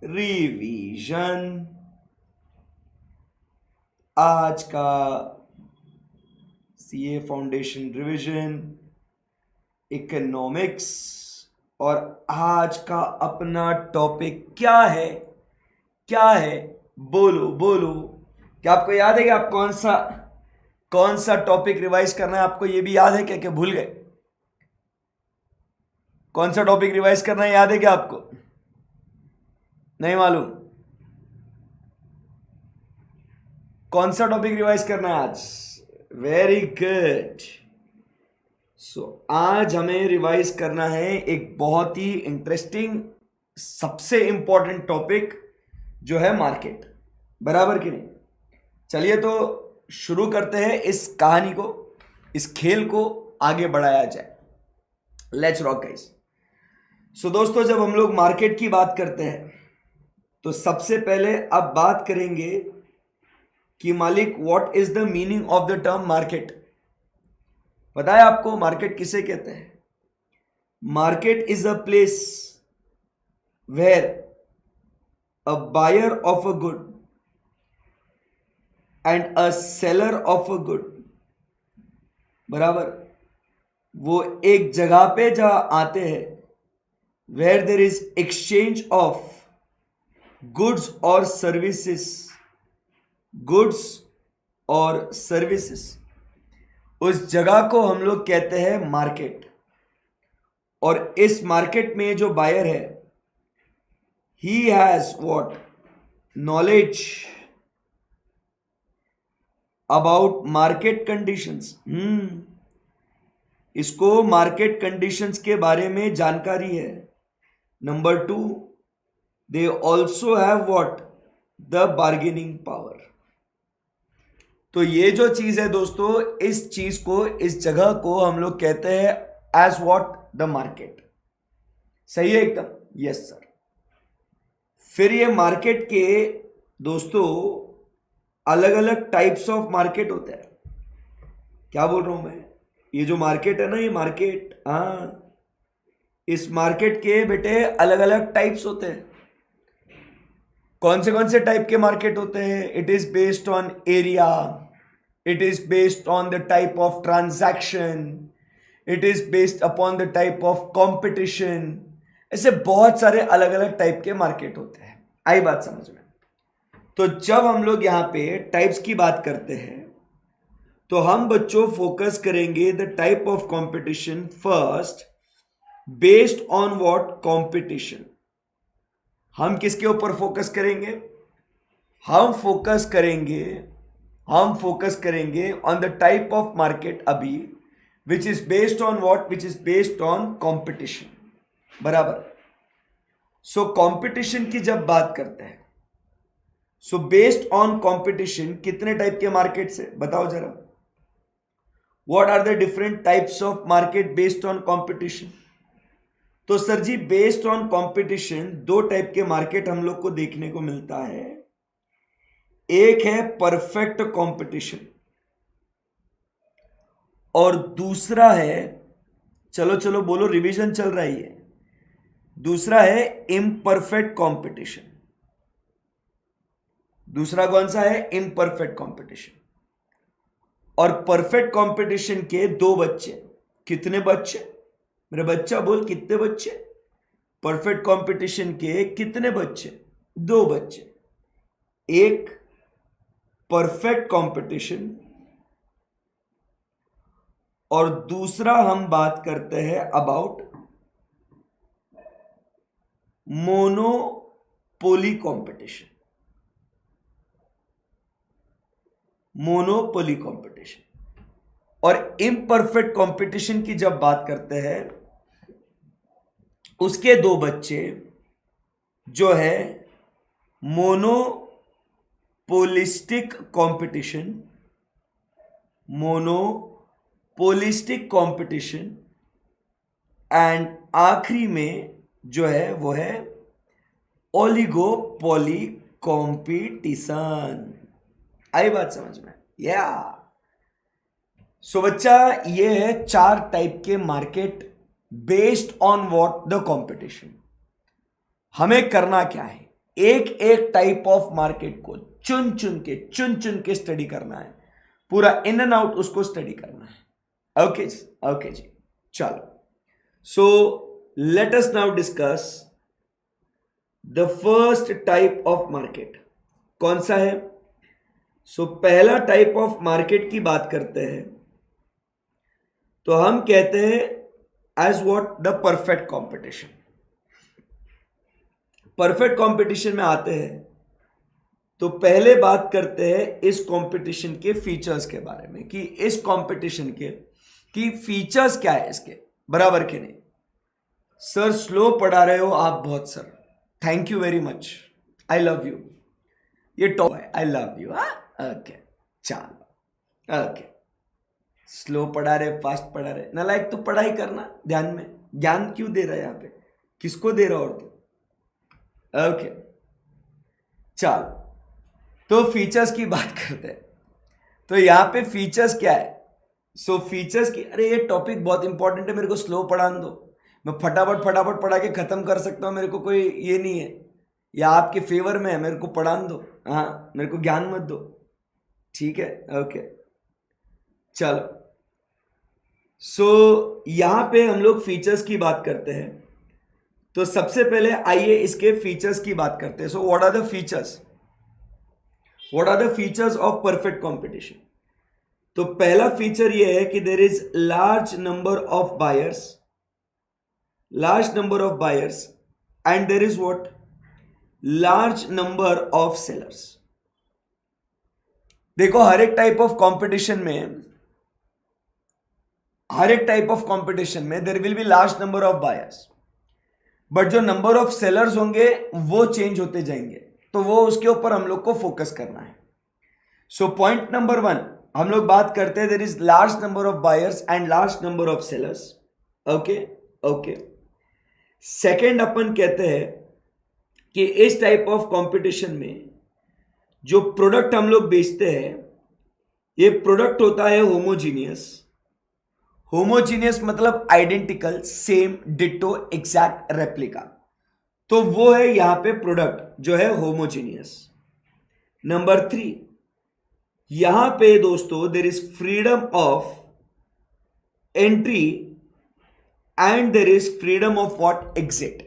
Revision. आज का CA foundation revision economics. और आज का अपना टॉपिक क्या है? क्या है? बोलो बोलो। क्या आपको याद है कि आप कौन सा टॉपिक रिवाइज करना है? आपको ये भी याद है क्या कि भूल गए? कौन सा टॉपिक रिवाइज करना है, याद है क्या आपको? नहीं मालूम? कौन सा टॉपिक रिवाइज करना है आज? Very good. सो आज हमें रिवाइज करना है एक बहुत ही इंटरेस्टिंग, सबसे इंपॉर्टेंट टॉपिक जो है मार्केट। बराबर कि नहीं? चलिए तो शुरू करते हैं इस कहानी को, इस खेल को आगे बढ़ाया जाए। Let's rock guys. सो दोस्तों, जब हम लोग मार्केट की बात करते हैं तो सबसे पहले अब बात करेंगे कि मालिक what is the meaning of the term market. पता है आपको मार्केट किसे कहते हैं? Market is a place where a buyer of a good and a seller of a good, बराबर, वो एक जगह पे जहां आते हैं where there is exchange of goods और सर्विसेस, गुड्स और सर्विसेस, उस जगह को हम लोग कहते हैं मार्केट। और इस मार्केट में जो बायर है, he has what? Knowledge about market conditions. इसको मार्केट कंडीशंस के बारे में जानकारी है। Number 2, they also have what? The bargaining power. तो ये जो चीज है दोस्तों, इस चीज को, इस जगह को हम लोग कहते हैं एज व्हाट? The market. सही है एकदम? Yes sir. फिर ये मार्केट के दोस्तों अलग अलग टाइप्स ऑफ मार्केट होते हैं। क्या बोल रहा हूं मैं? ये जो मार्केट है ना, ये मार्केट, हाँ, इस मार्केट के बेटे अलग अलग टाइप्स होते हैं। कौन से टाइप के मार्केट होते हैं? It is based on area, it is based on the type of transaction, it is based upon the type of competition. ऐसे बहुत सारे अलग अलग टाइप के मार्केट होते हैं। आई बात समझ में? तो जब हम लोग यहां पे टाइप्स की बात करते हैं तो हम बच्चों फोकस करेंगे the type of competition first, based on what? Competition. हम किसके ऊपर फोकस करेंगे? हम फोकस करेंगे on the type of market अभी which is based on what? Which is based on competition. बराबर। सो कंपटीशन की जब बात करते हैं, सो बेस्ड ऑन कंपटीशन कितने टाइप के मार्केट्स है बताओ जरा? What are the different types of market based on competition? तो सर जी, बेस्ड ऑन कंपटीशन दो टाइप के मार्केट हम लोग को देखने को मिलता है। एक है परफेक्ट कंपटीशन और दूसरा है, चलो चलो बोलो, रिवीजन चल रही है, दूसरा है इम्परफेक्ट कंपटीशन। दूसरा कौन सा है? Imperfect competition. और परफेक्ट कंपटीशन के दो बच्चे। कितने बच्चे? मेरे बच्चा बोल, कितने बच्चे? परफेक्ट कंपटीशन के कितने बच्चे? दो बच्चे। एक परफेक्ट कंपटीशन और दूसरा हम बात करते हैं about monopoly competition. Monopoly competition. और इम्परफेक्ट कंपटीशन की जब बात करते हैं, उसके दो बच्चे जो है monopolistic competition, monopolistic competition, and आखिरी में जो है वो है ओलिगोपोली कंपटीशन। आई बात समझ में? या सो बच्चा, ये है चार टाइप के market based on what? The competition. हमें करना क्या है? एक एक टाइप ऑफ मार्केट को चुन चुन के स्टडी करना है, पूरा इन एंड आउट उसको स्टडी करना है। ओके जी, ओके जी, चलो। So let us now discuss the first type of market. कौन सा है? सो पहला टाइप ऑफ मार्केट की बात करते हैं तो हम कहते हैं as what? The perfect competition. Perfect competition में आते हैं तो पहले बात करते हैं इस कंपटीशन के फीचर्स के बारे में कि इस कंपटीशन के की फीचर्स क्या है इसके, बराबर के नहीं। सर स्लो पढ़ा रहे हो आप बहुत sir, thank you very much, I love you. ये टॉप है, आई लव यू। ओके चलो, ओके। स्लो पढ़ा रहे, फास्ट पढ़ा रहे, नालायक तो पढ़ाई करना ध्यान में। ज्ञान क्यों दे रहा है यहाँ पे, किसको दे रहा और तू? ओके चलो, तो फीचर्स की बात करते हैं। तो यहाँ पे फीचर्स क्या है? सो फीचर्स की, अरे ये टॉपिक बहुत इंपॉर्टेंट है, मेरे को स्लो पढ़ाने दो, मैं फटाफट पढ़ा के खत्म कर सकता हूँ, मेरे को कोई ये नहीं है, या आपके फेवर में है, मेरे को पढ़ाने दो। हाँ, मेरे को ज्ञान मत दो, ठीक है? ओके चलो। सो यहां पे हम लोग फीचर्स की बात करते हैं। तो सबसे पहले आइए इसके फीचर्स की बात करते हैं। So what are the features? What are the features of perfect competition? तो पहला फीचर ये है कि there is large number of buyers and there is what? Large number of sellers. देखो, हर एक टाइप ऑफ कंपटीशन में there will be large number of buyers, but जो नंबर ऑफ सेलर्स होंगे वो चेंज होते जाएंगे, तो वो उसके ऊपर हम लोग को फोकस करना है। सो पॉइंट नंबर 1 हम लोग बात करते हैं, there is large number of buyers and large number of sellers. Okay. Second अपन कहते हैं कि इस टाइप ऑफ कंपटीशन में जो प्रोडक्ट हम लोग बेचते हैं, ये प्रोडक्ट होता है होमोजीनियस मतलब identical, same, ditto, exact, replica. तो वो है यहां पे प्रोडक्ट जो है होमोजीनियस। नंबर 3, यहां पे दोस्तों there is freedom of entry and there is freedom of what? Exit.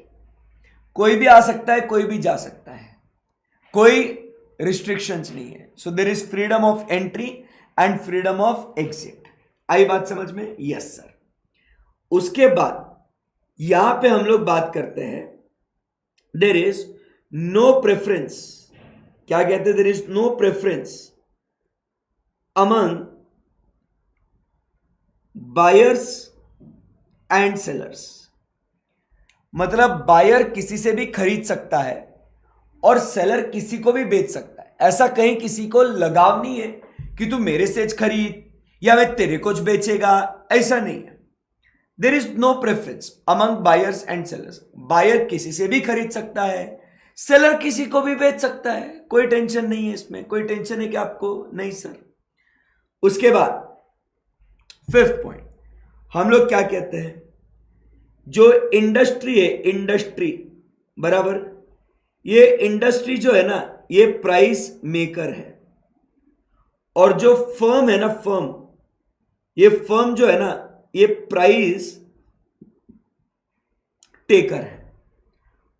कोई भी आ सकता है, कोई भी जा सकता है, कोई रिस्ट्रिक्शंस नहीं है। So there is freedom of entry and freedom of exit. आई बात समझ में? Yes sir. उसके बाद यहां पे हम लोग बात करते हैं, देयर इज नो प्रेफरेंस। क्या कहते हैं? There is no preference among buyers and sellers. मतलब बायर किसी से भी खरीद सकता है और सेलर किसी को भी बेच सकता है। ऐसा कहीं किसी को लगाव नहीं है कि तू मेरे से खरीद या मैं तेरे कुछ बेचेगा, ऐसा नहीं है। There is no preference among buyers and sellers. Buyer किसी से भी खरीद सकता है, सेलर किसी को भी बेच सकता है, कोई टेंशन नहीं है इसमें। कोई टेंशन है क्या आपको? नहीं सर। उसके बाद 5th पॉइंट हम लोग क्या कहते हैं, जो इंडस्ट्री है, इंडस्ट्री बराबर, ये इंडस्ट्री जो है ना, ये प्राइस मेकर है, और जो फर्म है ना, ये फर्म जो है ना, ये प्राइस टेकर है।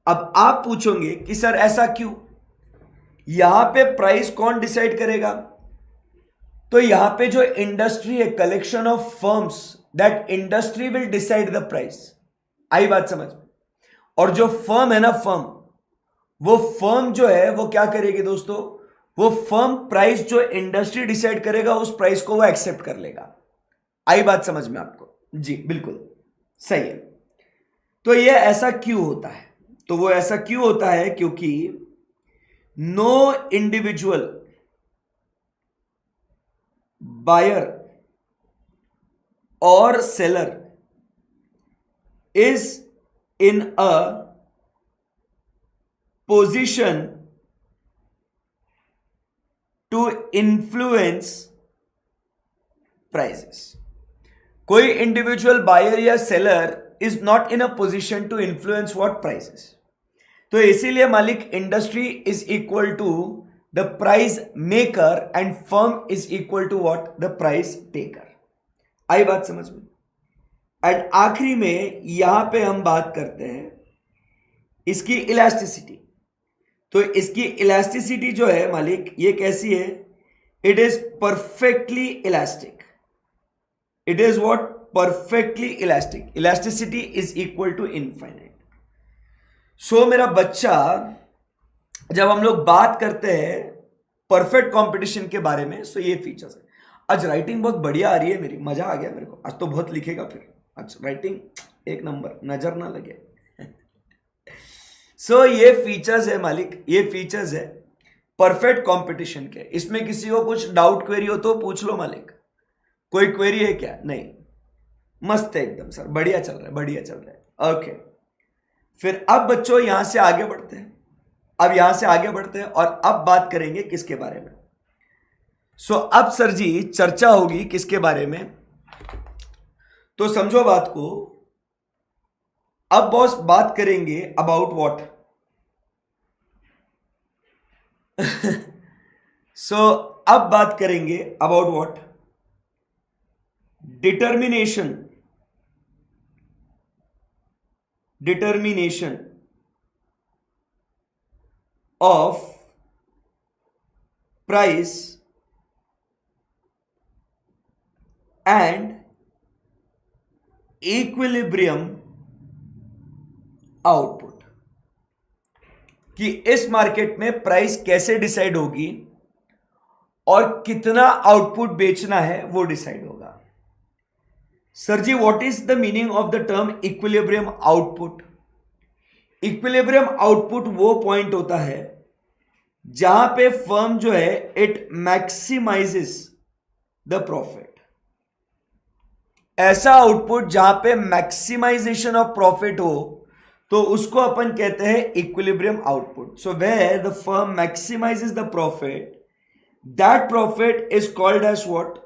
अब आप पूछोगे कि सर ऐसा क्यों? यहां पे प्राइस कौन डिसाइड करेगा? तो यहां पे जो इंडस्ट्री है, collection of firms, that industry will decide the price. आई बात समझ में? और जो फर्म है ना, वो फर्म जो है वो क्या करेगी दोस्तों? वो फर्म प्राइस जो इंडस्ट्री डिसाइड करेगा उस प्राइस को वो एक्सेप्ट कर लेगा। आई बात समझ में आपको? जी बिल्कुल सही है। तो ये ऐसा क्यों होता है? तो वो ऐसा क्यों होता है? क्योंकि नो इंडिविजुअल बायर और seller is in a position to influence prices. कोई इंडिविजुअल बायर या seller is not in a position to influence what? Prices. तो इसीलिए मालिक industry is equal to the price maker and firm is equal to what, the price taker. आई बात समझ में? And आखिरी में यहां पे हम बात करते हैं इसकी इलास्टिसिटी। तो इसकी इलास्टिसिटी जो है मालिक, ये कैसी है? It is perfectly elastic. It is what? Perfectly elastic. Elasticity is equal to infinite. So मेरा बच्चा, जब हम लोग बात करते हैं परफेक्ट कंपटीशन के बारे में, सो ये फीचर्स है। आज राइटिंग बहुत बढ़िया आ रही है मेरी, मजा आ गया मेरे को। आज तो बहुत लिखेगा फिर। आज राइटिंग एक नंबर, नजर ना लगे। सो ये फीचर्स है मालिक, ये फीचर्स है परफेक्ट कंपटीशन के। इसमें किसी को कुछ डाउट क्वेरी हो तो पूछ लो मालिक। कोई क्वेरी है क्या? नहीं, मस्त है एकदम सर, बढ़िया चल रहा है, बढ़िया चल रहा है। ओके, फिर अब बच्चों यहां से आगे बढ़ते हैं। अब यहां से आगे बढ़ते हैं और अब बात करेंगे किसके बारे में? सो अब सर जी चर्चा होगी किसके बारे में? तो समझो बात को। अब बॉस बात करेंगे अबाउट व्हाट? सो अब बात करेंगे about what? Determination of price and equilibrium output, कि इस मार्केट में प्राइस कैसे डिसाइड होगी और कितना आउटपुट बेचना है वो डिसाइड होगा। Sir ji what is the meaning of the term equilibrium output? Equilibrium output वो पॉइंट होता है जहां पे फर्म जो है इट मैक्सिमाइजेस द प्रॉफिट। ऐसा आउटपुट जहां पे मैक्सिमाइजेशन ऑफ प्रॉफिट हो तो उसको अपन कहते हैं equilibrium output. So where the firm maximises the profit, that profit is called as what?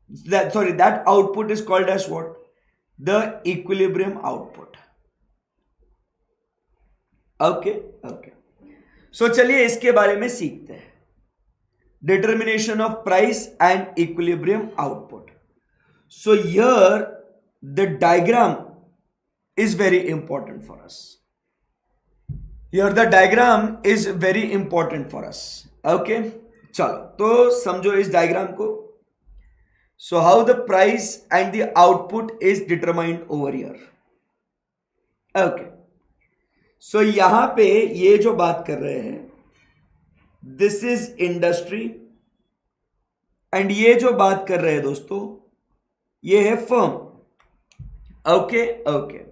that output is called as what? The equilibrium output. Okay. So चलिए इसके बारे में सीखते हैं। Determination of price and equilibrium output. So here the diagram is very important for us. Here the diagram is very important for us. Okay. चलो तो समझो इस डायग्राम को। So how the price and the output is determined over here? Okay. So यहां पे ये जो बात कर रहे हैं, this is industry, and ये जो बात कर रहे हैं दोस्तों, ये है firm. Okay.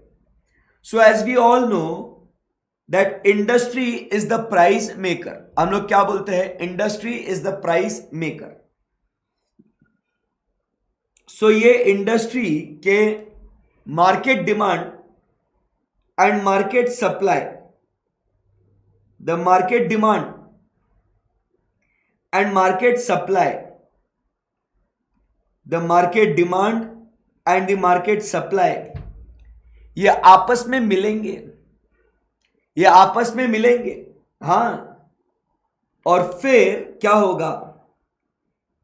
So as we all know that industry is the price maker. हम लोग क्या बोलते हैं? Industry is the price maker. सो ये इंडस्ट्री के market demand and market supply, the market demand and market supply, the market demand and the market supply, ये आपस में मिलेंगे, ये आपस में मिलेंगे। हां, और फिर क्या होगा?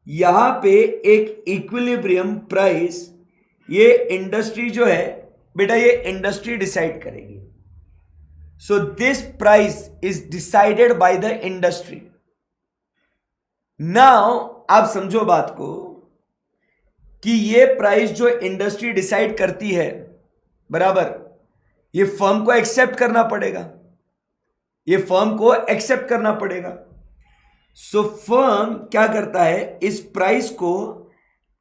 यहां पे एक इक्विलिब्रियम प्राइस, ये इंडस्ट्री जो है बेटा, ये इंडस्ट्री डिसाइड करेगी। So this price is decided by the industry. Now आप समझो बात को कि ये प्राइस जो इंडस्ट्री डिसाइड करती है, बराबर, ये फर्म को एक्सेप्ट करना पड़ेगा, ये फर्म को एक्सेप्ट करना पड़ेगा। सो फर्म क्या करता है? इस प्राइस को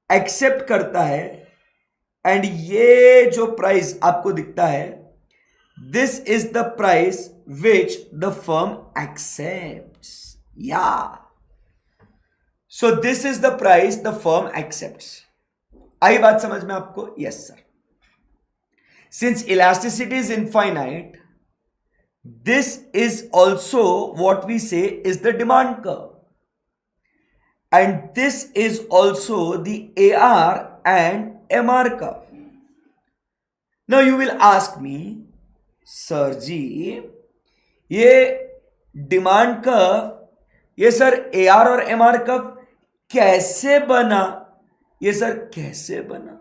एक्सेप्ट करता है, एंड ये जो प्राइस आपको दिखता है, this is the price which the firm accepts. या so this is the price the firm accepts. आई बात समझ में आपको? Yes sir. Since elasticity is infinite, this is also what we say is the demand curve, and this is also the AR and MR curve. Now you will ask me, sir ji, ये demand curve, ये sir AR और MR curve कैसे बना? ये sir कैसे बना,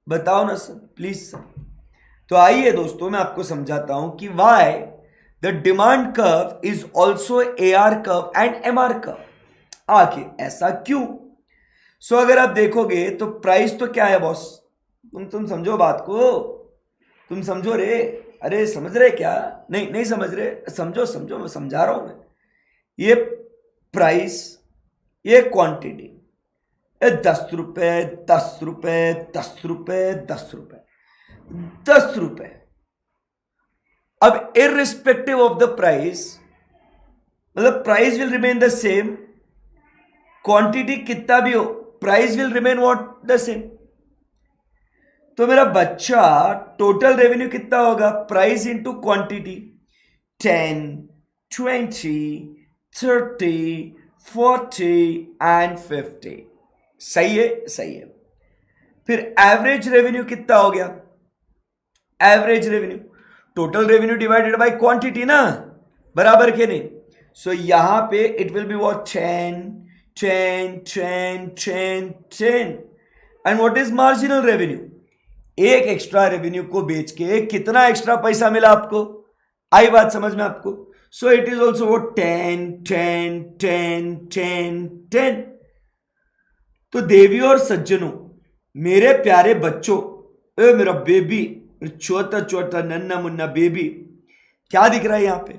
बताओ ना सर प्लीज सर। तो आइए दोस्तों मैं आपको समझाता हूं कि why the demand curve is also AR curve and MR curve. आखिर ऐसा क्यों? सो अगर आप देखोगे तो प्राइस तो क्या है बॉस, तुम समझो बात को, तुम समझो रे। अरे समझ रहे क्या? नहीं नहीं समझ रहे, समझो समझो, मैं समझा रहा हूं मैं। ये प्राइस, ये क्वांटिटी, 10 रुपए 10 रुपए 10 रुपए 10 रुपए 10 रुपए। अब इररिस्पेक्टिव ऑफ द प्राइस, मतलब price will remain the same, quantity कितना भी हो price will remain what the same. तो मेरा बच्चा टोटल रेवेन्यू कितना होगा? Price into quantity, 10 20 30 40 and 50। सही है, सही है। फिर एवरेज रेवेन्यू कितना हो गया? Average revenue total revenue divided by quantity ना, बराबर के नहीं? सो यहां पे it will be what, 10 10 10 10 10। And what is marginal revenue? एक एक्स्ट्रा रेवेन्यू को बेच के कितना एक्स्ट्रा पैसा मिला आपको? आई बात समझ में आपको? सो इट इज ऑल्सो वो 10 10 10 10 10। तो देवी और सज्जनों, मेरे प्यारे बच्चों, ए मेरा बेबी, छोटा छोटा नन्ना मुन्ना बेबी, क्या दिख रहा है यहां पे?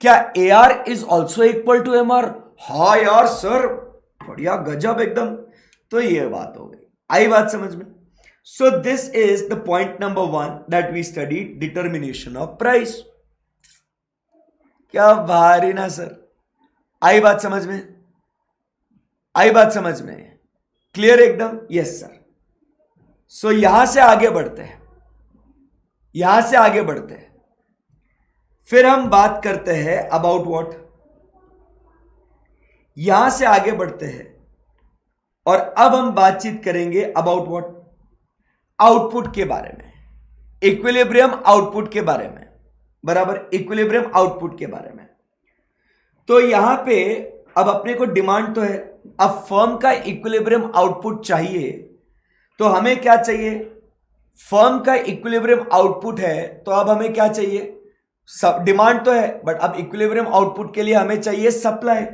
क्या A R is also equal to M R? हा यार सर, बढ़िया गजब एकदम। तो ये बात हो गई, आई बात समझ में? So this is the point number 1 that we studied, determination of price. क्या भारी ना सर, आई बात समझ में? आई बात समझ में? क्लियर एकदम? Yes sir. सो यहां से आगे बढ़ते हैं, यहां से आगे बढ़ते हैं। फिर हम बात करते हैं अबाउट व्हाट, यहां से आगे बढ़ते हैं और अब हम बातचीत करेंगे अबाउट व्हाट, आउटपुट के बारे में, इक्विलिब्रियम आउटपुट के बारे में, बराबर, इक्विलिब्रियम आउटपुट के बारे में। तो यहां पे अब अपने को डिमांड तो है, अब फर्म का इक्विलिब्रियम आउटपुट चाहिए, तो हमें क्या चाहिए? फर्म का इक्विलिब्रियम आउटपुट है तो अब हमें क्या चाहिए? सब डिमांड तो है बट अब इक्विलिब्रियम आउटपुट के लिए हमें चाहिए supply.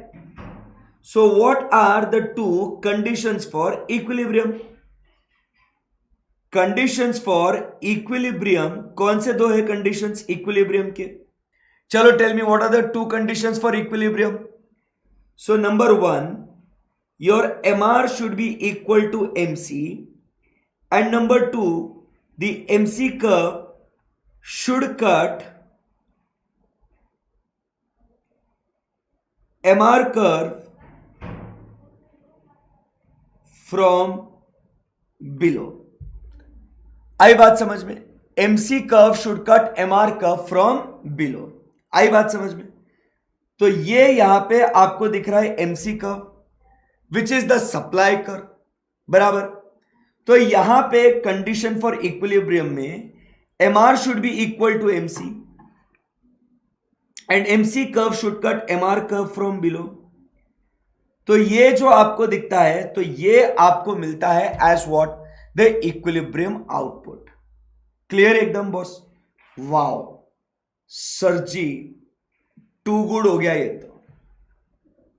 So what are the two conditions for equilibrium? Conditions for equilibrium कौन से दो है कंडीशंस इक्विलिब्रियम के? चलो tell me what are the two conditions for equilibrium. So number 1, your MR should be equal to MC, and number 2, the MC curve should cut MR curve from below। आई बात समझ में? MC curve should cut MR curve from below। आई बात समझ में? तो ये यहां पे आपको दिख रहा है MC curve which is the supply curve, बराबर। तो यहां पे कंडीशन फॉर इक्विलिब्रियम में MR should be equal to MC and MC curve should cut MR curve from below. तो ये जो आपको दिखता है तो ये आपको मिलता है as what, the equilibrium output. Clear एकदम बॉस? वाओ सर जी, टू गुड हो गया ये तो,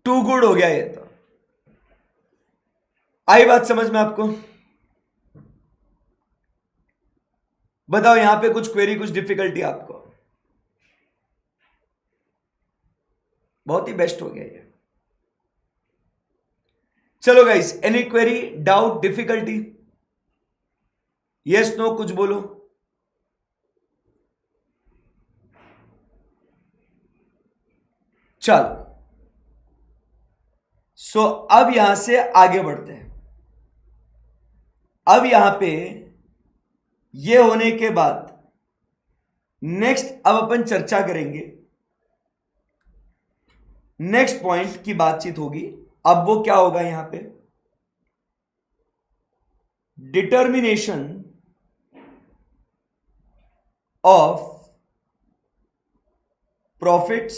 टू गुड हो गया ये तो। आई बात समझ में आपको? बताओ यहां पे कुछ क्वेरी, कुछ डिफिकल्टी आपको? बहुत ही बेस्ट हो गया ये। चलो guys, any query, doubt, difficulty? Yes no कुछ बोलो। चलो सो अब यहां से आगे बढ़ते हैं। अब यहां पे ये होने के बाद नेक्स्ट अब अपन चर्चा करेंगे, नेक्स्ट पॉइंट की बातचीत होगी। अब वो क्या होगा यहां पे, डिटर्मिनेशन ऑफ प्रॉफिट्स,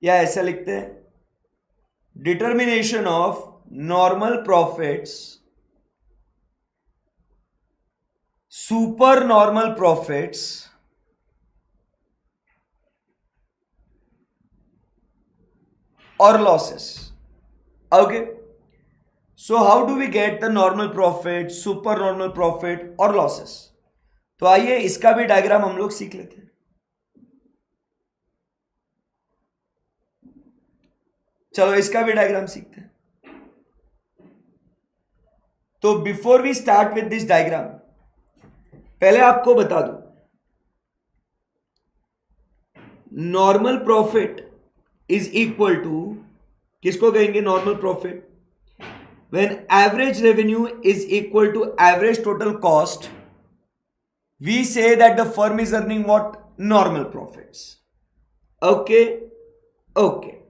या ऐसा लिखते हैं determination of normal profits, super normal profits और losses. Okay, so how do we get the normal profit, super normal profit और लॉसेस? तो आइए इसका भी डायग्राम हम लोग सीख लेते हैं. चलो इसका भी डायग्राम सीखते हैं. तो before we start with this diagram, पहले आपको बता दूं, normal profit is equal to, किसको कहेंगे normal profit? When average revenue is equal to average total cost, we say that the firm is earning what? Normal profits. Okay okay.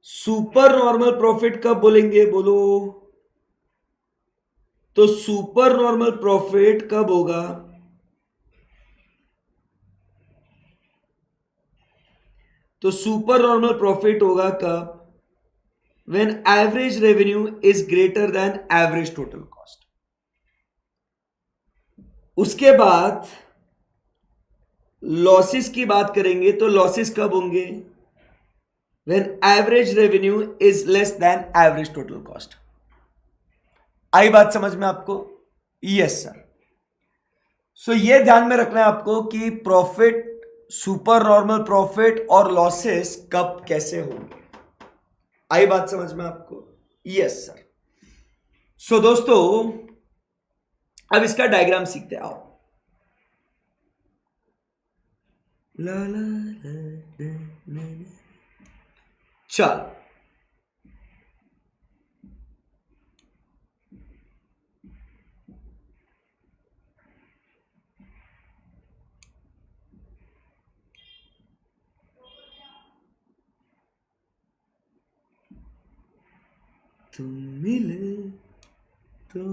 Super normal profit कब बोलेंगे, बोलो? तो super normal profit कब होगा? तो super normal profit होगा कब? When average revenue is greater than average total cost. उसके बाद लॉसेस की बात करेंगे, तो लॉसेस कब होंगे? When average revenue is less than average total cost. आई बात समझ में आपको? Yes sir. सो ये ध्यान में रखना है आपको कि प्रॉफिट, सुपर नॉर्मल प्रॉफिट और लॉसेस कब कैसे होंगे. आई बात समझ में आपको? Yes sir. सो दोस्तों अब इसका डायग्राम सीखते हैं. आओ. ला ला ला ला ला. चल, तुम मिले तो.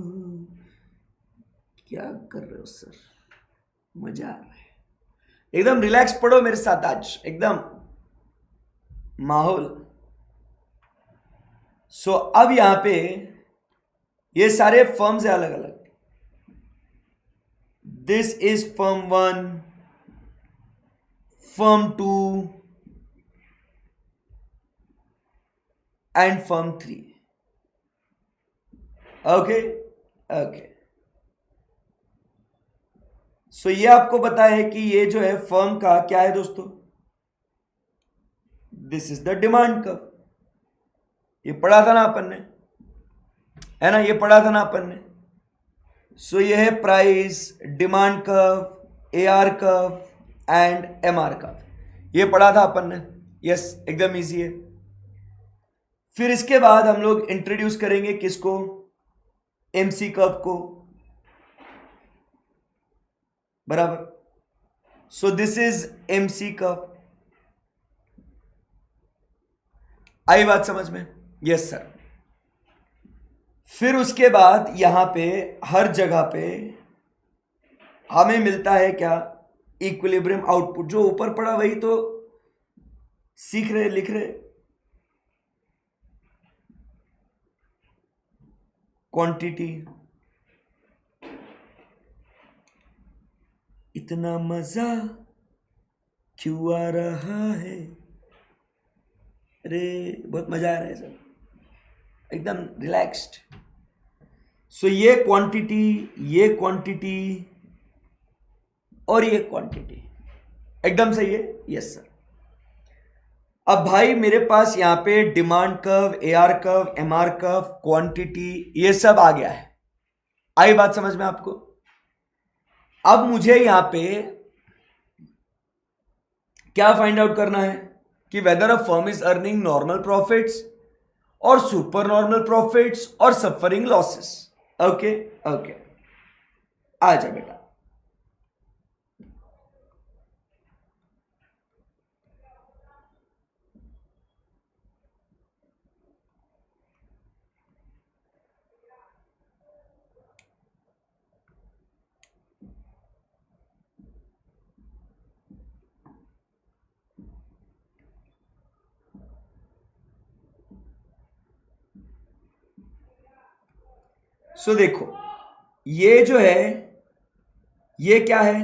क्या कर रहे हो सर? मजा आ रहा है. एकदम रिलैक्स पढ़ो मेरे साथ आज, एकदम माहौल. सो अब यहां पे ये सारे फर्म्स है अलग अलग. This is firm 1, firm 2 and firm 3. Okay okay. So ये आपको पता है कि ये जो है फर्म का क्या है दोस्तों? This is the demand curve. ये पढ़ा था ना अपन ने, है ना? ये पढ़ा था ना अपन ने. सो ये है price, demand curve, AR curve and MR curve. ये पढ़ा था अपन ने. यस, एकदम इजी है. फिर इसके बाद हम लोग इंट्रोड्यूस करेंगे किसको? एमसी कर्व को. बराबर. So this is MC curve. आई बात समझ में? Yes sir. फिर उसके बाद यहां पे हर जगह पे हमें मिलता है क्या? Equilibrium output. जो ऊपर पड़ा वही तो सीख रहे, लिख रहे. क्वांटिटी. इतना मजा क्यों आ रहा है? अरे बहुत मजा आ रहा है सर, एकदम रिलैक्स्ड. सो ये क्वांटिटी, ये क्वांटिटी और ये क्वांटिटी एकदम सही है. Yes sir. अब भाई मेरे पास यहां पे demand curve, AR curve, MR curve, quantity, ये सब आ गया है. आई बात समझ में आपको? अब मुझे यहां पे क्या फाइंड आउट करना है कि whether a firm is earning normal profits और सुपर नॉर्मल प्रॉफिट्स और सफरिंग लॉसेस. Okay okay. आ जा बेटा. सो देखो, ये जो है ये क्या है,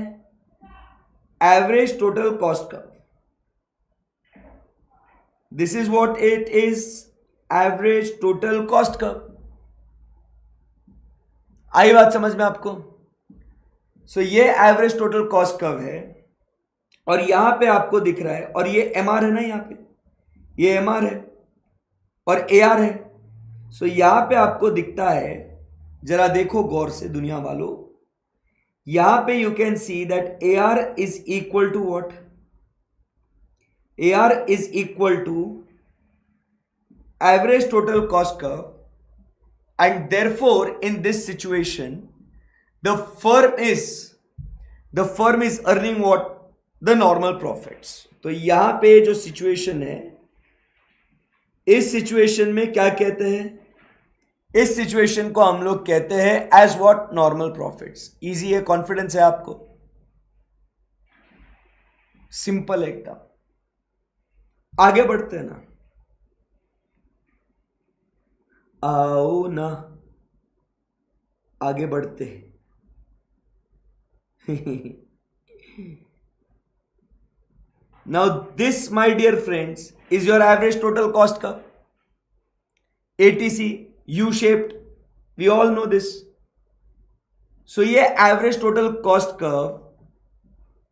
average total cost curve. This is what it is, average total cost curve. आई बात समझ में आपको? सो ये एवरेज टोटल कॉस्ट कर्व है और यहां पे आपको दिख रहा है, और ये एम आर है ना, यहां पे ये एम आर है और ए आर है. सो यहां पे आपको दिखता है, जरा देखो गौर से दुनिया वालों, यहां पे you can see that A R is equal to what, A R is equal to average total cost curve. And therefore, in this situation, the firm is earning what? The normal profits. तो यहां पे जो situation है, इस situation में क्या कहते हैं, इस सिचुएशन को हम लोग कहते हैं as what? Normal profits. Easy है, कॉन्फिडेंस है आपको, सिंपल एकदम. आगे बढ़ते हैं ना, आओ ना आगे बढ़ते हैं. Now this my dear friends is your average total cost curve, ATC U shaped, we all know this. So ये एवरेज टोटल कॉस्ट कर्व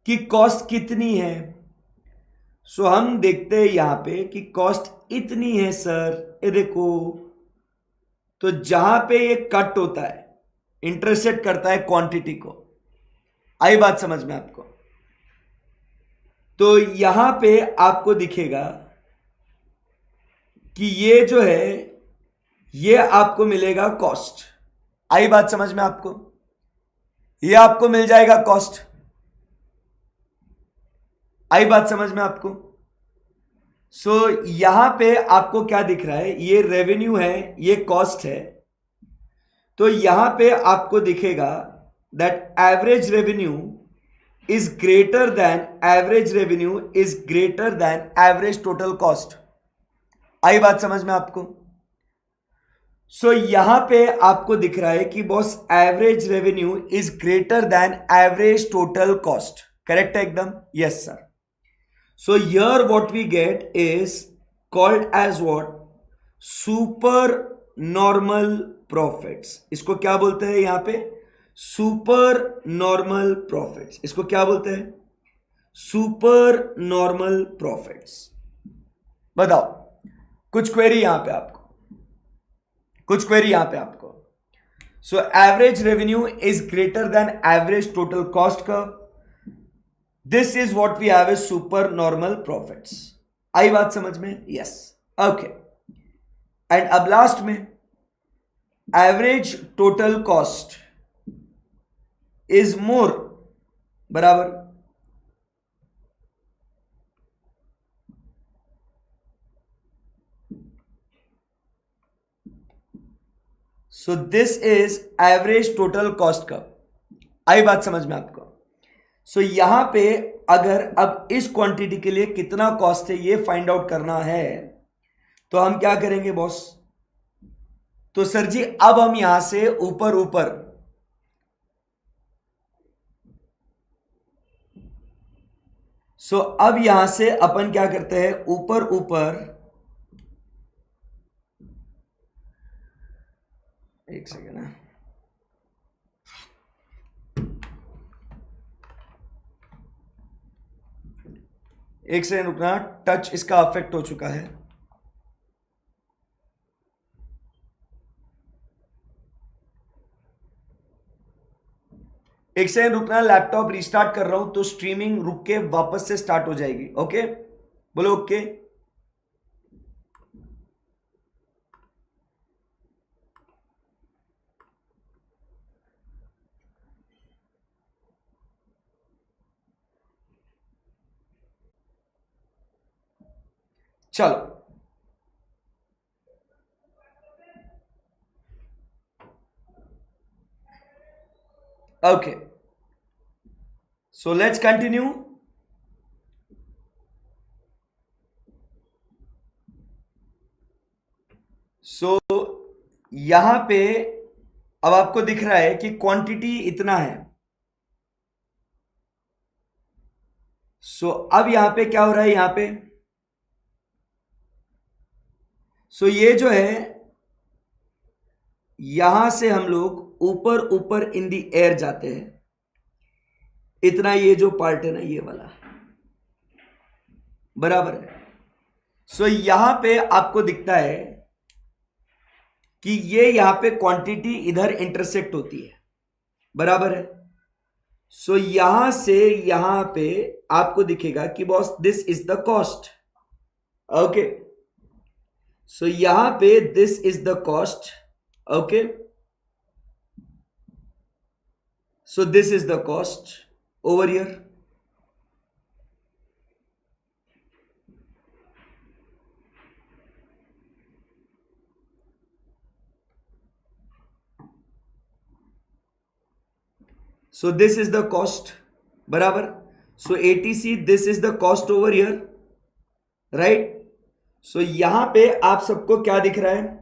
की कॉस्ट कितनी है? सो हम देखते हैं यहां पे कि कॉस्ट इतनी है सर. ये देखो, तो जहां पे ये कट होता है, इंटरसेक्ट करता है क्वांटिटी को. आई बात समझ में आपको? तो यहां पे आपको दिखेगा कि ये जो है ये आपको मिलेगा कॉस्ट. आई बात समझ में आपको? ये आपको मिल जाएगा कॉस्ट. आई बात समझ में आपको? सो यहां पे आपको क्या दिख रहा है, ये रेवेन्यू है, ये कॉस्ट है. तो यहां पे आपको दिखेगा that average revenue is greater than, average revenue is greater than average total cost. आई बात समझ में आपको? सो यहां पे आपको दिख रहा है कि boss average revenue is greater than average total cost. Correct है एकदम? Yes sir. So here what we get is called as what? Super normal profits. इसको क्या बोलते हैं यहां पे? Super normal profits. इसको क्या बोलते हैं? Super normal profits. बताओ, कुछ क्वेरी यहां पे आपको, कुछ क्वेरी यहां पे आपको. So average revenue is greater than average total cost का. This is what we have a super normal profits. आई बात समझ में? यस. ओके. एंड अब लास्ट में average total cost is more, बराबर. So this is average total cost का. आई बात समझ में आपको? सो यहां पे अगर अब इस क्वांटिटी के लिए कितना कॉस्ट है ये फाइंड आउट करना है, तो हम क्या करेंगे बॉस? तो सर जी अब हम यहां से ऊपर ऊपर, सो अब यहां से अपन क्या करते हैं, ऊपर ऊपर, एक सेकेंड है, एक सेकेंड रुकना, टच इसका अफेक्ट हो चुका है. एक सेकेंड रुकना, लैपटॉप रिस्टार्ट कर रहा हूं तो स्ट्रीमिंग रुक के वापस से स्टार्ट हो जाएगी. ओके, बोलो ओके. चलो, okay. So let's continue. So यहां पे अब आपको दिख रहा है कि क्वांटिटी इतना है। सो अब यहां पे क्या हो रहा है, यहां पे सो ये जो है, यहां से हम लोग ऊपर ऊपर इन दी एयर जाते हैं, इतना ये जो पार्ट है ना ये वाला, बराबर है। सो यहां पे आपको दिखता है कि ये यहां पे क्वांटिटी इधर इंटरसेक्ट होती है, बराबर है। सो यहां से यहां पे आपको दिखेगा कि boss this is the cost, okay. So यहां पे this is the cost, okay. So this is the cost over here. So this is the cost, बराबर। So ATC this is the cost over here, right? So यहां पे आप सबको क्या दिख रहा है,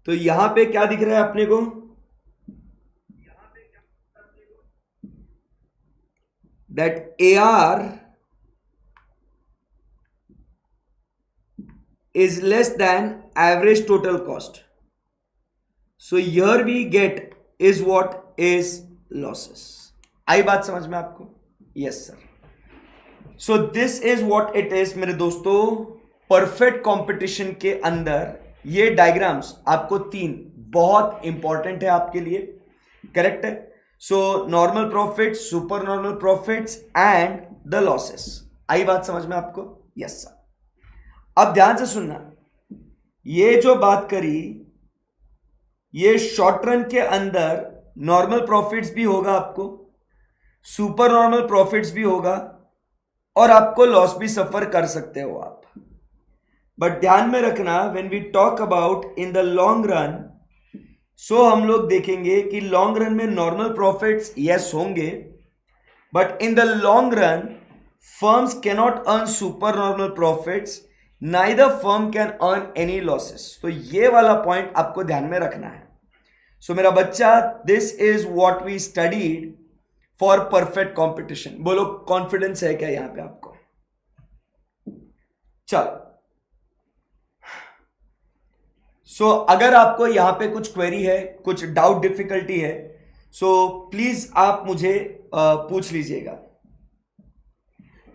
तो यहां पे क्या दिख रहा है अपने को, that AR is less than average total cost. So here we get is what is losses. आई बात समझ में आपको? Yes sir. So this is what it is मेरे दोस्तों। परफेक्ट कंपटीशन के अंदर ये डायग्राम्स आपको तीन बहुत इंपॉर्टेंट है आपके लिए, करेक्ट है। So normal profits, super normal profits and the losses. आई बात समझ में आपको? Yes sir. अब ध्यान से सुनना, ये जो बात करी ये शॉर्ट रन के अंदर नॉर्मल प्रॉफिट्स भी होगा आपको, सुपर नॉर्मल प्रॉफिट्स भी होगा और आपको लॉस भी सफर कर सकते हो आप। बट ध्यान में रखना, when we talk about in the long run, so हम लोग देखेंगे कि लॉन्ग रन में नॉर्मल प्रॉफिट्स यस होंगे, but in the long run firms cannot earn super normal profits, neither firm can earn any losses. तो ये वाला point आपको ध्यान में रखना है। सो मेरा बच्चा, this is what we studied for perfect competition. बोलो कॉन्फिडेंस है क्या यहां पे आपको? चलो, सो अगर आपको यहां पे कुछ क्वेरी है, कुछ डाउट डिफिकल्टी है, सो प्लीज आप मुझे पूछ लीजिएगा।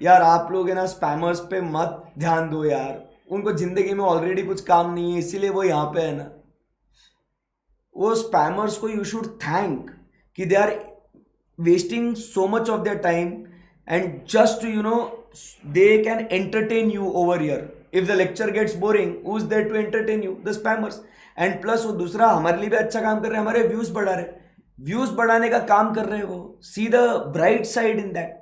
यार आप लोग है ना स्पैमर्स पे मत ध्यान दो यार, उनको जिंदगी में ऑलरेडी कुछ काम नहीं है इसीलिए वो यहां पे है ना। वो स्पैमर्स को यू शुड थैंक कि they are wasting so much of their time and just to they can entertain you over here. If the lecture gets boring, who's there to entertain you? The spammers. And plus वो दूसरा हमारे लिए भी अच्छा काम कर रहे हैं, हमारे व्यूज बढ़ा रहे, व्यूज बढ़ाने का काम कर रहे हैं वो। See the bright side in that.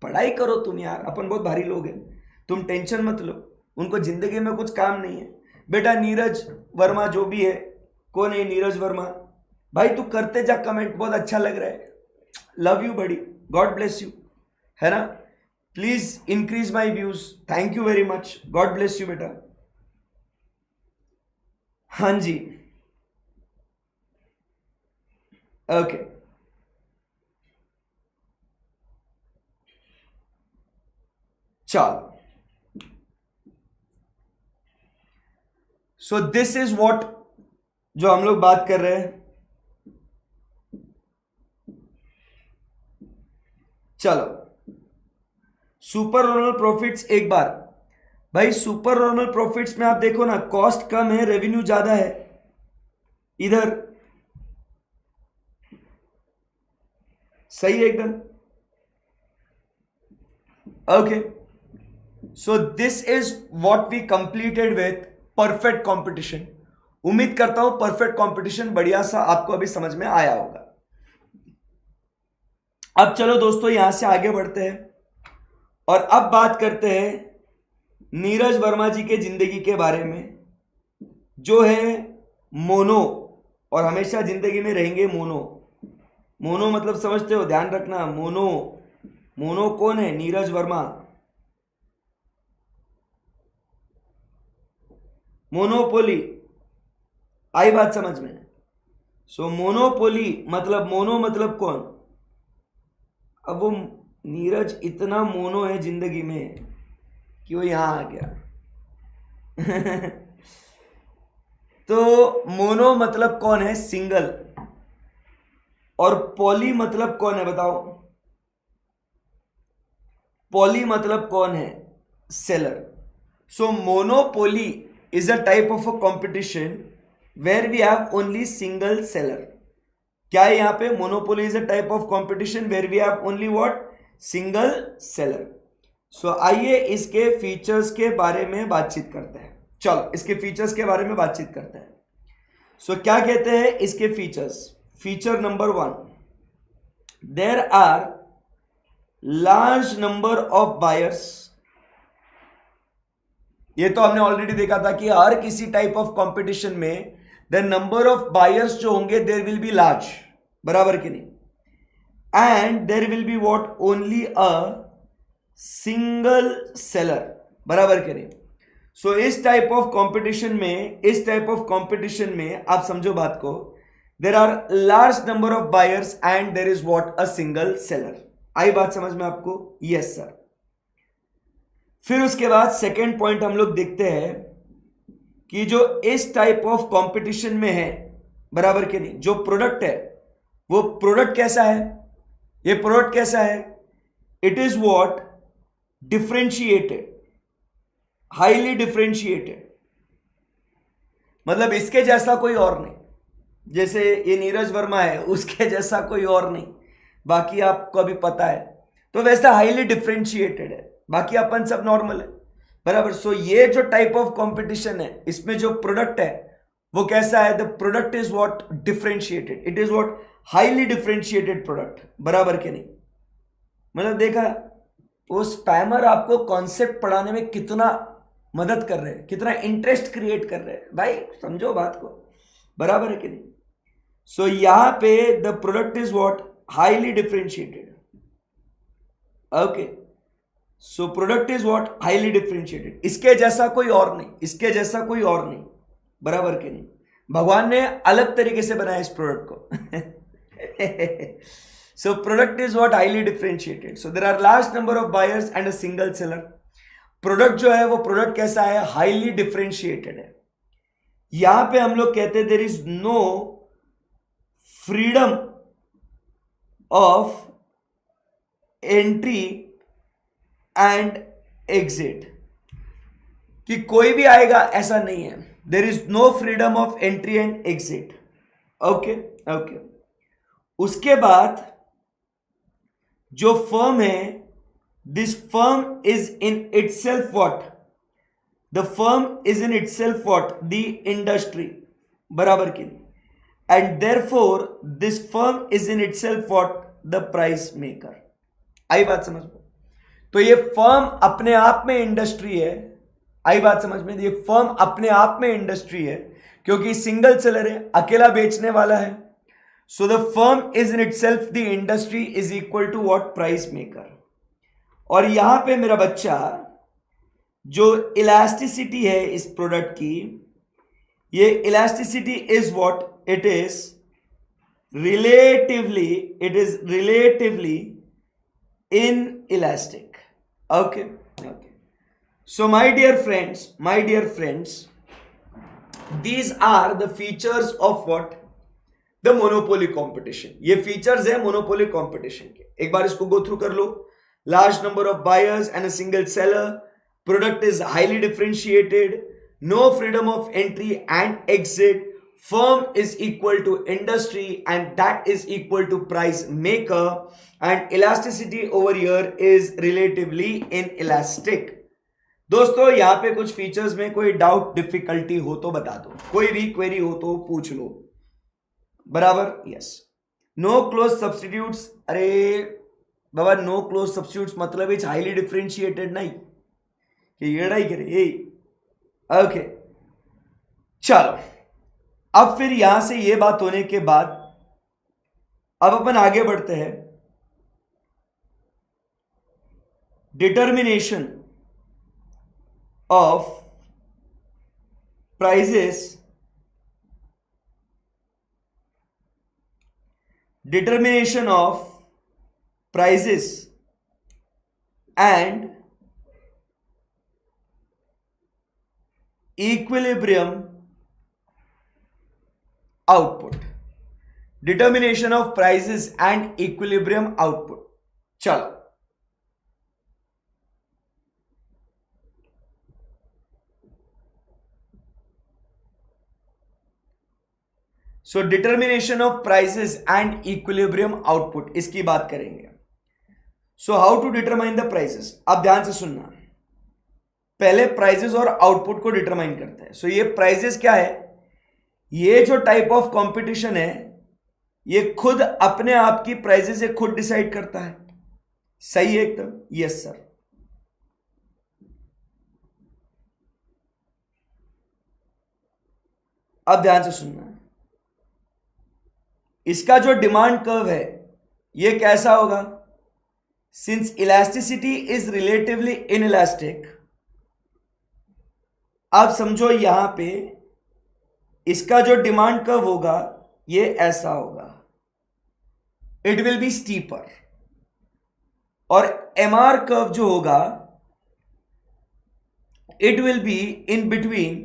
पढ़ाई करो तुम यार, अपन बहुत भारी लोग हैं, तुम टेंशन मत लो, उनको जिंदगी में कुछ काम नहीं है। बेटा नीरज वर्मा जो भी है, कौन है नीरज वर्मा भाई, तू करते जा कमेंट, बहुत अच्छा लग रहा है, लव यू बड़ी, गॉड ब्लेस यू, है ना। Please increase my views, thank you very much, God bless you बेटा। हाँ जी, ओके। चलो, सो दिस इज व्हाट जो हम लोग बात कर रहे हैं। चलो, सुपर नॉर्मल प्रॉफिट्स एक बार भाई, सुपर नॉर्मल प्रॉफिट्स में आप देखो ना, कॉस्ट कम है, रेवेन्यू ज्यादा है इधर, सही है एकदम, okay. So this is what we completed with perfect competition. उम्मीद करता हूं परफेक्ट कंपटीशन बढ़िया सा आपको अभी समझ में आया होगा। अब चलो दोस्तों यहां से आगे बढ़ते हैं और अब बात करते हैं नीरज वर्मा जी के जिंदगी के बारे में, जो है मोनो, और हमेशा जिंदगी में रहेंगे मोनो। मोनो मतलब समझते हो, ध्यान रखना, मोनो। मोनो कौन है? नीरज वर्मा। मोनोपोली, आई बात समझ में? सो मोनोपोली मतलब मोनो मतलब कौन? अब वो नीरज इतना मोनो है जिंदगी में कि वो यहां आ गया। तो मोनो मतलब कौन है? सिंगल। और पॉली मतलब कौन है बताओ? पॉली मतलब कौन है? Seller. So monopoly is a type of a competition where we have only single seller. क्या है यहां पे? Monopoly is a type of competition where we have only what? Single seller. So आइए इसके फीचर्स के बारे में बातचीत करते हैं। चलो इसके फीचर्स के बारे में बातचीत करते हैं। सो क्या कहते हैं इसके features? Feature number 1, there are large number of buyers. ये तो हमने ऑलरेडी देखा था कि हर किसी टाइप ऑफ कंपटीशन में द नंबर ऑफ बायर्स जो होंगे देयर विल बी लार्ज, बराबर कि नहीं? And there will be what? Only a single seller, बराबर कि नहीं? सो इस टाइप ऑफ कंपटीशन में आप समझो बात को, there are large number of buyers and there is what? A single seller. आई बात समझ में आपको? Yes sir. फिर उसके बाद सेकेंड पॉइंट हम लोग देखते हैं कि जो इस टाइप ऑफ कंपटीशन में है, बराबर के नहीं, जो प्रोडक्ट है वो प्रोडक्ट कैसा है? ये प्रोडक्ट कैसा है? It is what? Differentiated, highly differentiated. मतलब इसके जैसा कोई और नहीं। जैसे ये नीरज वर्मा है, उसके जैसा कोई और नहीं, बाकी आपको अभी पता है। तो वैसा हाईली डिफरेंशिएटेड है, बाकी अपन सब नॉर्मल है, बराबर। सो ये जो टाइप ऑफ कंपटीशन है, इसमें जो प्रोडक्ट है वो कैसा है? The product is what? Differentiated. It is what? Highly differentiated product, बराबर के नहीं? मतलब देखा, वो स्पैमर आपको कॉन्सेप्ट पढ़ाने में कितना मदद कर रहे हैं, कितना इंटरेस्ट क्रिएट कर रहे हैं, भाई समझो बात को, बराबर है कि नहीं? सो यहां पे the product is what? Highly differentiated. Okay, so product is what? Highly differentiated. इसके जैसा कोई और नहीं, इसके जैसा कोई और नहीं, बराबर के नहीं? भगवान ने अलग तरीके से बनाया इस प्रोडक्ट को। So product is what? Highly differentiated. So there are large number of buyers and a single seller. Product जो है वो प्रोडक्ट कैसा है? हाईली डिफरेंशिएटेड है। यहां पे हम लोग कहते हैं there is no freedom of entry and exit, कि कोई भी आएगा ऐसा नहीं है। There is no freedom of entry and exit. Okay okay. उसके बाद जो फर्म है, this firm is in itself what? The firm is in itself what? The industry, बराबर की नहीं? And therefore this firm is in itself what? The price maker. आई बात समझ में? तो ये फर्म अपने आप में इंडस्ट्री है। आई बात समझ में? ये फर्म अपने आप में इंडस्ट्री है क्योंकि सिंगल सेलर है, अकेला बेचने वाला है। So the firm is in itself the industry is equal to what? Price maker. और यहां पे मेरा बच्चा, जो इलास्टिसिटी है इस प्रोडक्ट की, ये elasticity is what? It is relatively inelastic. Okay. So my dear friends, these are the features of what? The monopoly competition. ये features है monopoly competition के। एक बार इसको go through कर लो। Large number of buyers and a single seller. Product is highly differentiated. No freedom of entry and exit. Firm is equal to industry and that is equal to price maker. And elasticity over here is relatively inelastic. दोस्तों यहां पे कुछ features में कोई doubt difficulty हो तो बता दो, कोई भी क्वेरी हो तो पूछ लो, बराबर? यस। No close substitutes. अरे बाबा, नो क्लोज सब्सटीट्यूट्स मतलब इट्स हाईली डिफरेंशिएटेड नहीं कि ये नहीं करे ये। ओके चलो, अब फिर यहां से ये बात होने के बाद अब अपन आगे बढ़ते हैं। Determination of prices, determination of prices and equilibrium output. Determination of prices and equilibrium output. चलो, so determination of prices and equilibrium output, इसकी बात करेंगे. So how to determine the prices. आप ध्यान से सुनना, पहले प्राइसेस और आउटपुट को डिटरमाइन करते हैं. सो ये प्राइसेस क्या है? ये जो टाइप ऑफ कंपटीशन है, ये खुद अपने आप की प्राइसेस से खुद डिसाइड करता है. सही है एकदम? Yes sir. अब ध्यान से सुनना, इसका जो डिमांड कर्व है ये कैसा होगा? Since elasticity is relatively inelastic, आप समझो यहां पे इसका जो डिमांड कर्व होगा ये ऐसा होगा. It will be steeper. और एमआर कर्व जो होगा it will be in between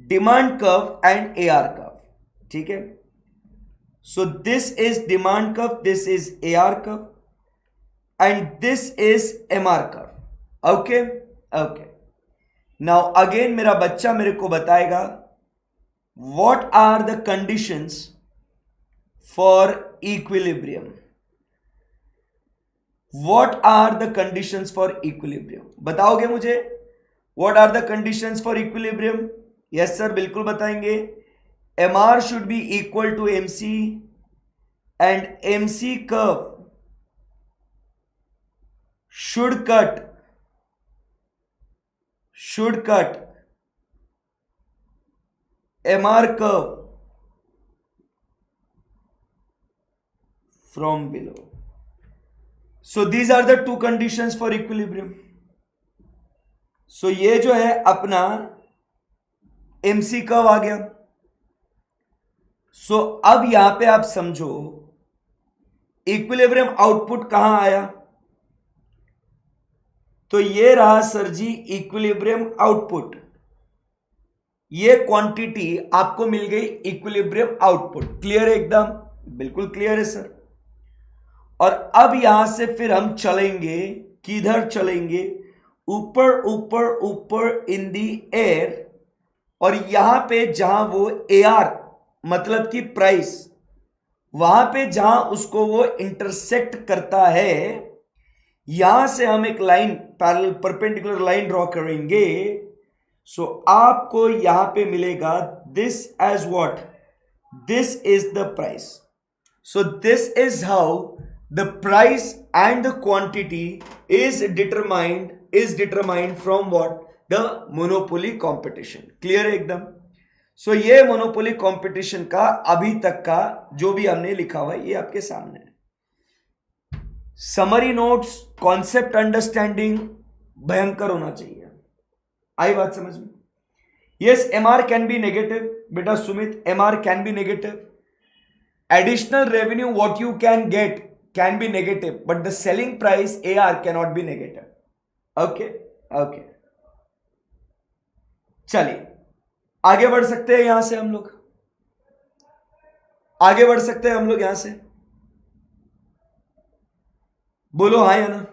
demand curve and AR curve. ठीक है? So this is demand curve, this is AR curve and this is MR curve. Okay okay. Now again मेरा बच्चा मेरे को बताएगा what are the conditions for equilibrium. What are the conditions for equilibrium? बताओगे मुझे what are the conditions for equilibrium? yes sir, बिल्कुल बताएंगे. mr should be equal to mc and mc curve should cut MR curve from below. So these are the two conditions for equilibrium. So ये जो है अपना MC curve आ गया. So अब यहां पे आप समझो इक्विलिब्रियम आउटपुट कहां आया? तो ये रहा सर जी इक्विलिब्रियम आउटपुट. ये क्वांटिटी आपको मिल गई इक्विलिब्रियम आउटपुट. क्लियर है एकदम? बिल्कुल क्लियर है सर. और अब यहां से फिर हम चलेंगे, किधर चलेंगे? ऊपर ऊपर ऊपर इन दी एयर. और यहां पे जहां वो एआर मतलब कि प्राइस, वहां पे जहां उसको वो इंटरसेक्ट करता है, यहां से हम एक line parallel perpendicular line draw करेंगे. सो आपको यहां पे मिलेगा this as what? This is the price. So this is how the price and the quantity is determined from what? The monopoly competition. Clear है एकदम? सो ये मोनोपोली कंपटीशन का अभी तक का जो भी हमने लिखा हुआ है ये आपके सामने है. समरी नोट्स, कॉन्सेप्ट अंडरस्टैंडिंग भयंकर होना चाहिए. आई बात समझ में? Yes, MR can be negative. बेटा Sumit, MR can be negative. Additional revenue what you can get can be negative, but the selling price AR can not be negative. Okay okay. चलिए आगे बढ़ सकते हैं. यहां से हम लोग आगे बढ़ सकते हैं. हम लोग यहां से बोलो हाँ या ना?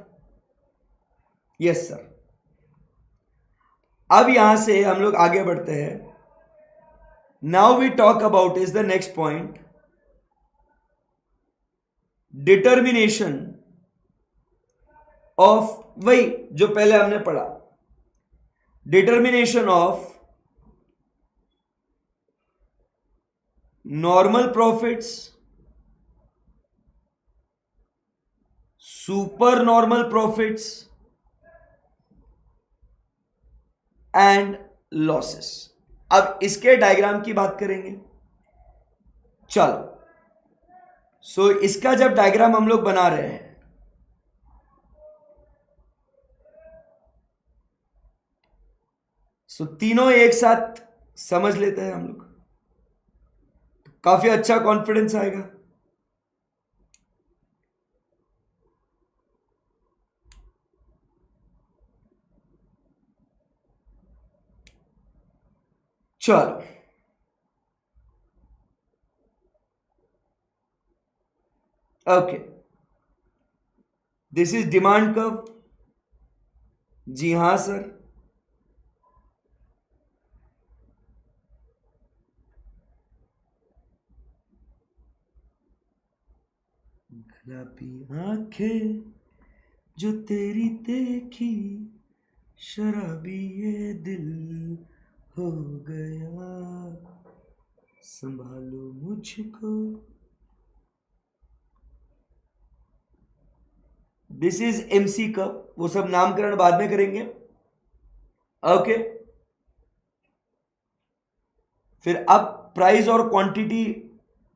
Yes sir. अब यहां से हम लोग आगे बढ़ते हैं. Now we talk about is the next point, determination of, वही जो पहले हमने पढ़ा, determination of normal profits, super normal profits and losses. अब इसके डायग्राम की बात करेंगे. चलो, सो इसका जब डायग्राम हम लोग बना रहे हैं, सो तीनों एक साथ समझ लेते हैं हम लोग, काफी अच्छा कॉन्फिडेंस आएगा। चलो okay, this is demand curve. जी हां सर। गुलाबी आंखें जो तेरी देखी, शराबी ये दिल हो गया, संभालो मुझको। दिस इज एमसी कप, वो सब नामकरण बाद में करेंगे। ओके, फिर अब प्राइस और क्वांटिटी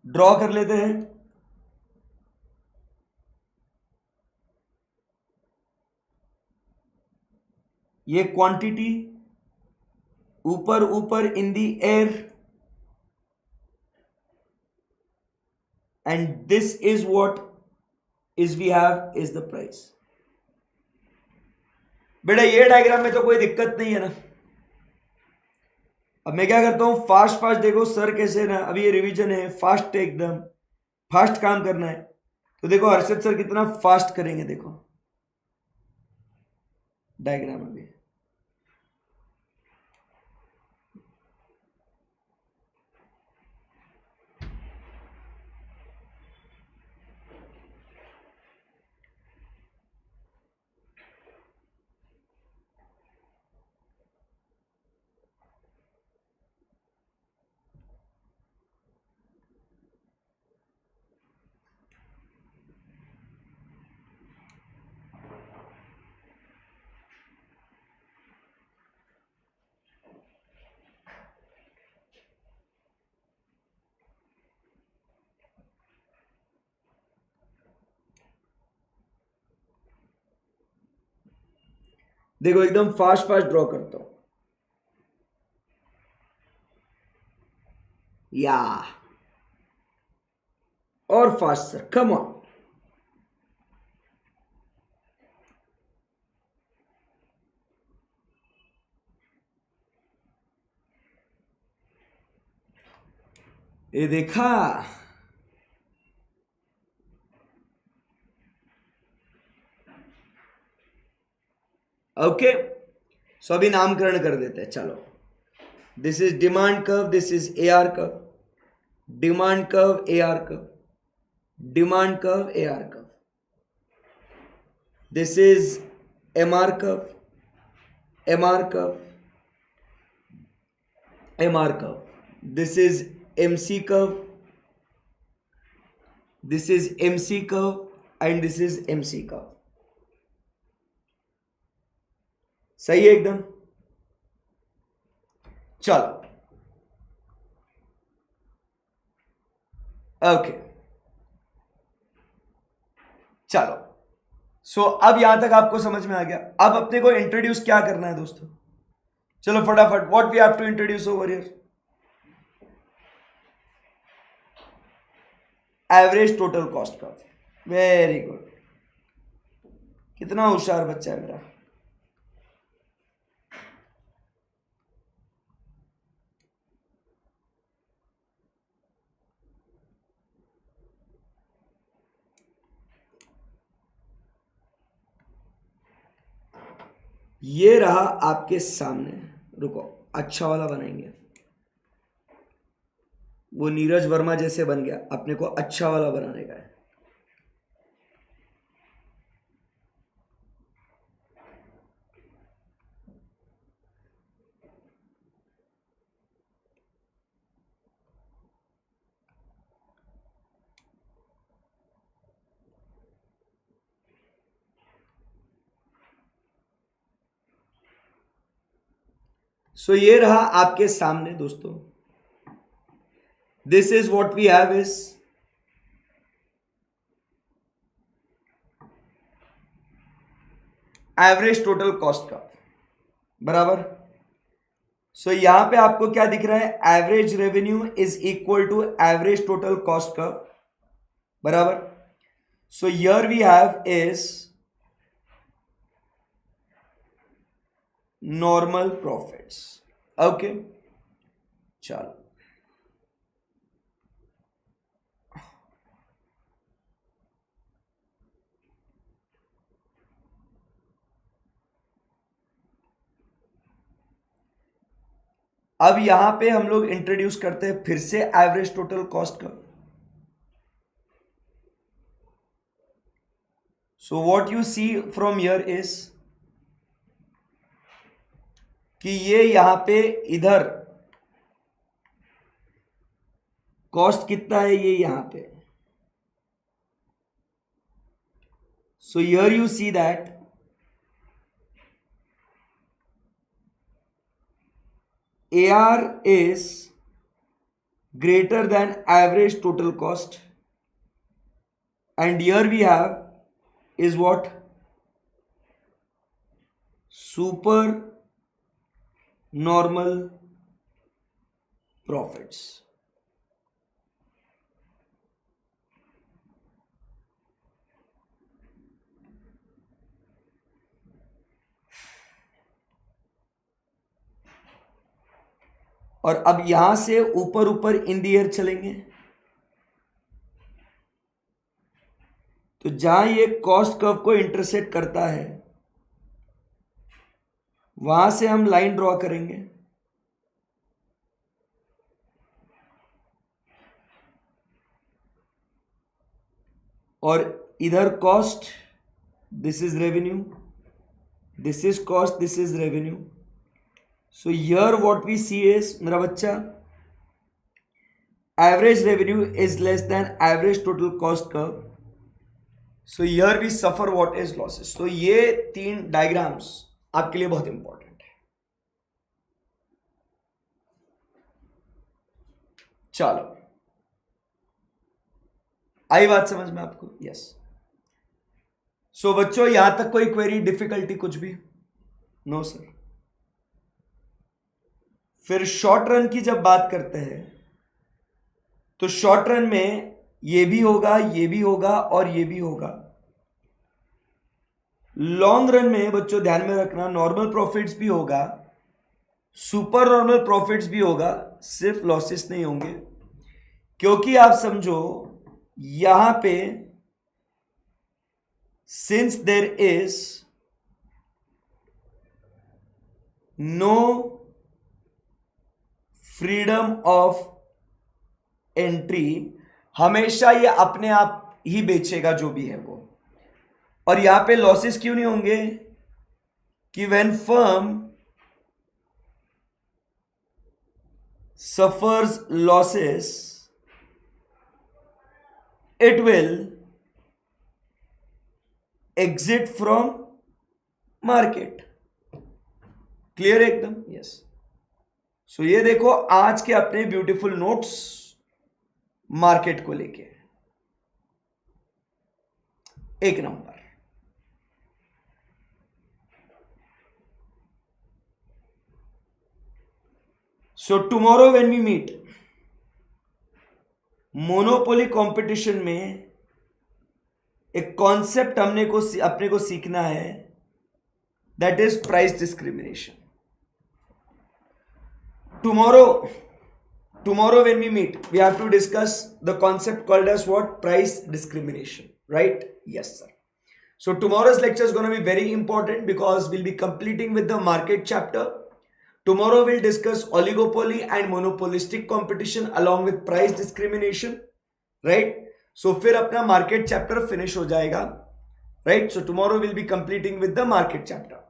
ड्रॉ कर लेते हैं। ये क्वांटिटी ऊपर ऊपर in the air, and this is what is we have is the price. बेटा ये डायग्राम में तो कोई दिक्कत नहीं है ना। अब मैं क्या करता हूं, फास्ट फास्ट देखो सर कैसे ना, अभी ये रिवीजन है, फास्ट एकदम फास्ट काम करना है। तो देखो हर्षद सर कितना फास्ट करेंगे, देखो डायग्राम अभी। देखो एकदम फास्ट फास्ट ड्रॉ करता हूं, या और फास्ट सर, कम ऑन। ये देखा, ओके। सो अभी नामकरण कर देते हैं, चलो। This is demand curve, this is A R curve, demand curve A R curve, demand curve A R curve, this is M R curve, M R curve, M R curve, this is M C curve, this is M C curve, and this is M C curve. सही है एकदम। चलो okay, चलो। सो अब यहां तक आपको समझ में आ गया। अब अपने को इंट्रोड्यूस क्या करना है दोस्तों, चलो फटाफट। What we have to introduce over here, average total cost का। वेरी गुड, कितना होशियार बच्चा है मेरा। ये रहा आपके सामने, रुको अच्छा वाला बनाएंगे, वो नीरज वर्मा जैसे बन गया, अपने को अच्छा वाला बनाने का है। सो ये रहा आपके सामने दोस्तों, this is what we have is average total cost का, बराबर। सो यहां पे आपको क्या दिख रहा है, average revenue is equal to average total cost curve, बराबर. So here we have is normal profits. Okay, चलो. अब यहां पे हम लोग इंट्रोड्यूस करते हैं फिर से average total cost curve. So what you see from here is कि ये यहां पे इधर कॉस्ट कितना है, ये यहां पे. So here you see that AR is greater than average total cost, and here we have is what, super normal profits. और अब यहां से ऊपर ऊपर इन द एयर चलेंगे, तो जहां ये कॉस्ट कर्व को इंटरसेक्ट करता है वहां से हम लाइन ड्रॉ करेंगे. और इधर cost, this is revenue, this is cost, this is revenue. So here what we see is, मेरा बच्चा, average revenue is less than average total cost curve. So here we suffer what is losses. तो ये 3 diagrams आपके लिए बहुत important है. चलो, आई बात समझ में आपको? यस. सो बच्चों, यहां तक कोई क्वेरी, डिफिकल्टी, कुछ भी? No sir. फिर शॉर्ट रन की जब बात करते हैं तो शॉर्ट रन में ये भी होगा, ये भी होगा और ये भी होगा. लॉन्ग रन में बच्चों ध्यान में रखना, नॉर्मल प्रॉफिट्स भी होगा, सुपर नॉर्मल प्रॉफिट्स भी होगा, सिर्फ लॉसेस नहीं होंगे. क्योंकि आप समझो यहां पे since there is no freedom of entry, हमेशा ये अपने आप ही बेचेगा जो भी है वो. और यहां पे लॉसेस क्यों नहीं होंगे? कि when firm suffers losses it will exit from market. Clear एकदम? यस. सो ये देखो आज के अपने ब्यूटीफुल नोट्स मार्केट को लेके, एक number. So tomorrow when we meet, monopoly competition में एक कॉन्सेप्ट अपने को सीखना है, that is price discrimination. Tomorrow when we meet, we have to discuss the concept called as what? Price discrimination, right? Yes sir. So tomorrow's lecture is going to be very important because we'll be completing with the market chapter. Tomorrow we'll discuss oligopoly and monopolistic competition along with price discrimination, right? So फिर अपना market chapter finish हो जाएगा, right? So tomorrow we'll be completing with the market chapter.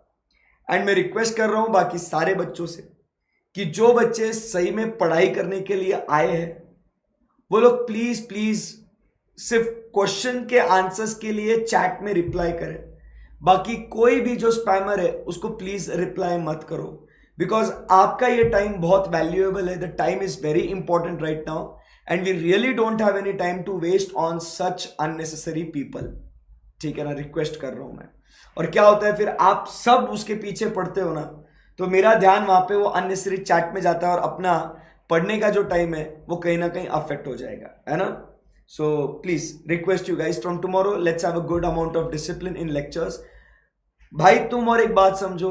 And मैं request कर रहा हूं बाकी सारे बच्चों से कि जो बच्चे सही में पढ़ाई करने के लिए आए हैं वो लोग प्लीज सिर्फ क्वेश्चन के आंसर्स के लिए चैट में रिप्लाई करें. बाकी कोई भी जो स्पैमर है उसको प्लीज रिप्लाई मत करो, बिकॉज आपका ये टाइम बहुत वैल्यूएबल है. The time is very important right now and we really don't have any time to waste on such unnecessary people. ठीक है ना? रिक्वेस्ट कर रहा हूं मैं. और क्या होता है फिर, आप सब उसके पीछे पड़ते हो ना, तो मेरा ध्यान वहां पे वो अननेसेसरी चैट में जाता है और अपना पढ़ने का जो टाइम है वो कहीं ना कहीं अफेक्ट हो जाएगा, है ना। So please request you guys from tomorrow let's have a good amount of discipline in lectures. भाई तुम और एक बात समझो,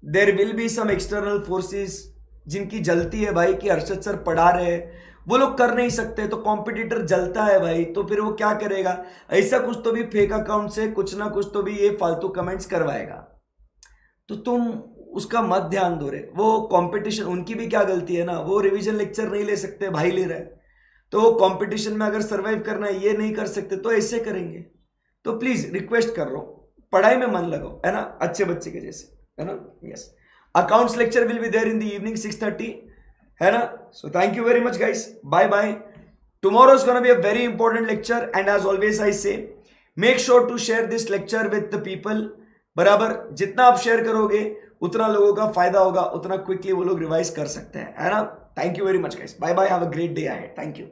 there will be some external forces जिनकी जलती है भाई कि अर्शद सर पढ़ा रहे हैं, वो लोग कर नहीं सकते, तो कॉम्पिटिटर जलता है भाई, तो फिर वो क्या करेगा, ऐसा कुछ तो भी फेक अकाउंट से कुछ ना कुछ तो भी ये फालतू कमेंट्स करवाएगा, तो तुम उसका मत ध्यान दो रे। वो कंपटीशन, उनकी भी क्या गलती है ना, वो रिवीजन लेक्चर नहीं ले सकते, भाई ले रहे हैं, तो कंपटीशन में अगर सरवाइव करना है ये नहीं कर सकते तो ऐसे करेंगे। तो प्लीज रिक्वेस्ट कर रहा हूं, पढ़ाई में मन लगाओ, है ना, अच्छे बच्चे के जैसे, है ना। Yes, accounts lecture will be there in the evening 6:30, है ना। So thank you very much guys, bye bye. Tomorrow is going to be a very important lecture and as always I say make sure to share this lecture with the people. बराबर जितना आप share करोगे उतना लोगों का फायदा होगा, उतना क्विकली वो लोग रिवाइज कर सकते हैं, है ना। Thank you very much guys, bye bye, have a great day ahead, thank you.